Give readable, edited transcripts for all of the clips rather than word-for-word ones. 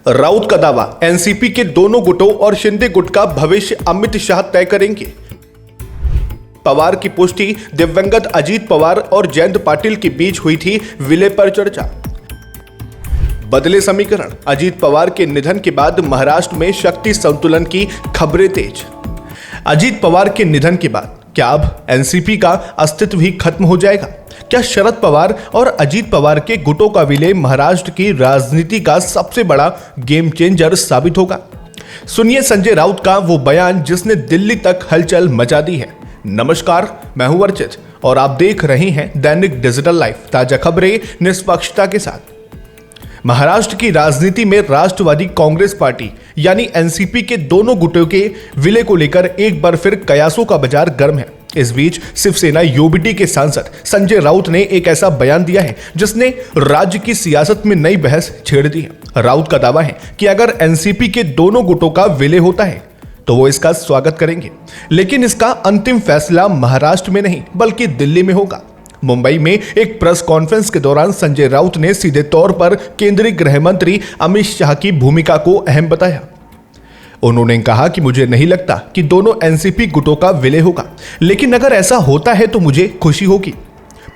राउत का दावा, एनसीपी के दोनों गुटों और शिंदे गुट का भविष्य अमित शाह तय करेंगे। पवार की पुष्टि, दिवंगत अजीत पवार और जयंत पाटिल के बीच हुई थी विलय पर चर्चा। बदले समीकरण, अजीत पवार के निधन के बाद महाराष्ट्र में शक्ति संतुलन की खबरें तेज। अजीत पवार के निधन के बाद क्या अब एनसीपी का अस्तित्व ही खत्म हो जाएगा? क्या शरद पवार और अजीत पवार के गुटों का विलय महाराष्ट्र की राजनीति का सबसे बड़ा गेम चेंजर साबित होगा? सुनिए संजय राउत का वो बयान जिसने दिल्ली तक हलचल मचा दी है। नमस्कार, मैं हूं अर्चित और आप देख रहे हैं दैनिक डिजिटल लाइव, ताजा खबरें निष्पक्षता के साथ। महाराष्ट्र की राजनीति में राष्ट्रवादी कांग्रेस पार्टी यानी एनसीपी के दोनों गुटों के विलय को लेकर एक बार फिर कयासों का बाजार गर्म है। इस बीच शिवसेना यूबीटी के सांसद संजय राउत ने एक ऐसा बयान दिया है जिसने राज्य की सियासत में नई बहस छेड़ दी है। राउत का दावा है कि अगर एनसीपी के दोनों गुटों का विलय होता है तो वो इसका स्वागत करेंगे, लेकिन इसका अंतिम फैसला महाराष्ट्र में नहीं बल्कि दिल्ली में होगा। मुंबई में एक प्रेस कॉन्फ्रेंस के दौरान संजय राउत ने सीधे तौर पर केंद्रीय गृह मंत्री अमित शाह की भूमिका को अहम बताया। उन्होंने कहा कि मुझे नहीं लगता कि दोनों एनसीपी गुटों का विलय होगा, लेकिन अगर ऐसा होता है तो मुझे खुशी होगी।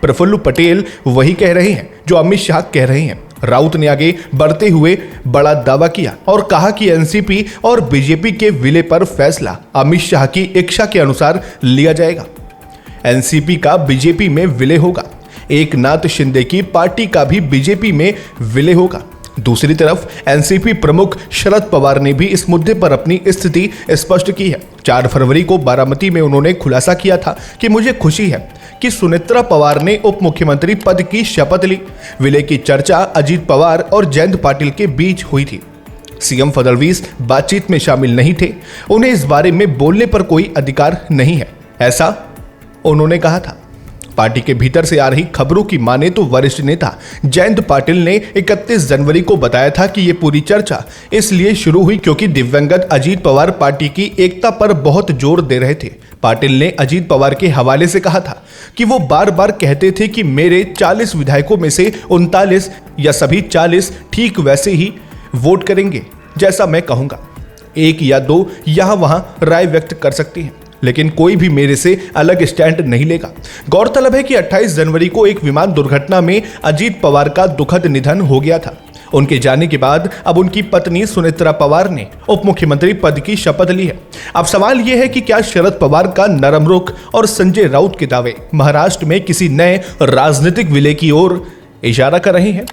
प्रफुल्ल पटेल वही कह रहे हैं जो अमित शाह कह रहे हैं। राउत ने आगे बढ़ते हुए बड़ा दावा किया और कहा कि एनसीपी और बीजेपी के विलय पर फैसला अमित शाह की इच्छा के अनुसार लिया जाएगा। एनसीपी का बीजेपी में विलय होगा, एकनाथ शिंदे की पार्टी का भी बीजेपी में विलय होगा। दूसरी तरफ एनसीपी प्रमुख शरद पवार ने भी इस मुद्दे पर अपनी स्थिति स्पष्ट की है। 4 फरवरी को बारामती में उन्होंने खुलासा किया था कि मुझे खुशी है कि सुनेत्रा पवार ने उप मुख्यमंत्री पद की शपथ ली। विलय की चर्चा अजीत पवार और जयंत पाटिल के बीच हुई थी। सीएम फडणवीस बातचीत में शामिल नहीं थे, उन्हें इस बारे में बोलने पर कोई अधिकार नहीं है, ऐसा उन्होंने कहा था। पार्टी के भीतर से आ रही खबरों की माने तो वरिष्ठ नेता जयंत पाटिल ने 31 जनवरी को बताया था कि ये पूरी चर्चा इसलिए शुरू हुई क्योंकि दिवंगत अजीत पवार पार्टी की एकता पर बहुत जोर दे रहे थे। पाटिल ने अजीत पवार के हवाले से कहा था कि वो बार बार कहते थे कि मेरे 40 विधायकों में से 39 या सभी 40 ठीक वैसे ही वोट करेंगे जैसा मैं कहूंगा। 1 या 2 यहां वहां राय व्यक्त कर सकती हैं, लेकिन कोई भी मेरे से अलग स्टैंड नहीं लेगा। गौरतलब है कि 28 जनवरी को एक विमान दुर्घटना में अजीत पवार का दुखद निधन हो गया था। उनके जाने के बाद अब उनकी पत्नी सुनेत्रा पवार ने उप मुख्यमंत्री पद की शपथ ली है। अब सवाल यह है कि क्या शरद पवार का नरम रुख और संजय राउत के दावे महाराष्ट्र में किसी नए राजनीतिक विलय की ओर इशारा कर रहे हैं?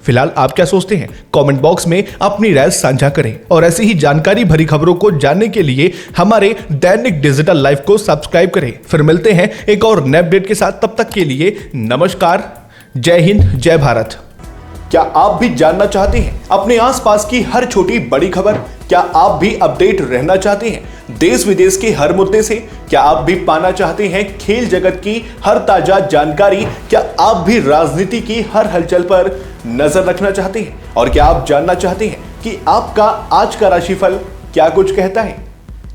फिलहाल आप क्या सोचते हैं? कमेंट बॉक्स में अपनी राय साझा करें और ऐसी ही जानकारी भरी खबरों को जानने के लिए हमारे दैनिक डिजिटल लाइव को सब्सक्राइब करें। फिर मिलते हैं एक और नए अपडेट के साथ, तब तक के लिए नमस्कार, जय हिंद, जय भारत। क्या आप भी जानना चाहते हैं अपने आसपास की हर छोटी बड़ी खबर? क्या आप भी अपडेट रहना चाहते हैं देश विदेश के हर मुद्दे से? क्या आप भी पाना चाहते हैं खेल जगत की हर ताजा जानकारी? क्या आप भी राजनीति की हर हलचल पर नजर रखना चाहते हैं? और क्या आप जानना चाहते हैं कि आपका आज का राशिफल क्या कुछ कहता है?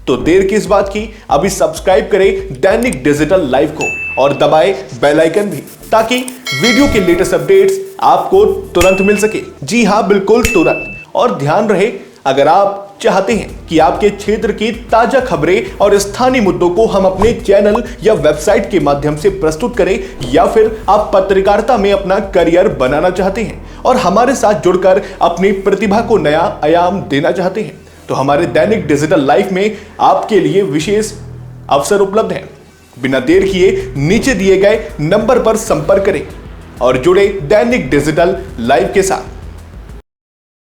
तो देर किस बात की, अभी सब्सक्राइब करें दैनिक डिजिटल लाइव को और दबाएं बेल आइकन भी, ताकि वीडियो के लेटेस्ट अपडेट्स आपको तुरंत मिल सके। जी हां, बिल्कुल तुरंत। और ध्यान रहे, अगर आप चाहते हैं कि आपके क्षेत्र की ताजा खबरें और स्थानीय मुद्दों को हम अपने चैनल या वेबसाइट के माध्यम से प्रस्तुत करें, या फिर आप पत्रकारिता में अपना करियर बनाना चाहते हैं और हमारे साथ जुड़कर अपनी प्रतिभा को नया आयाम देना चाहते हैं, तो हमारे दैनिक डिजिटल लाइव में आपके लिए विशेष अवसर उपलब्ध है। बिना देर किए नीचे दिए गए नंबर पर संपर्क करें और जुड़े दैनिक डिजिटल लाइव के साथ।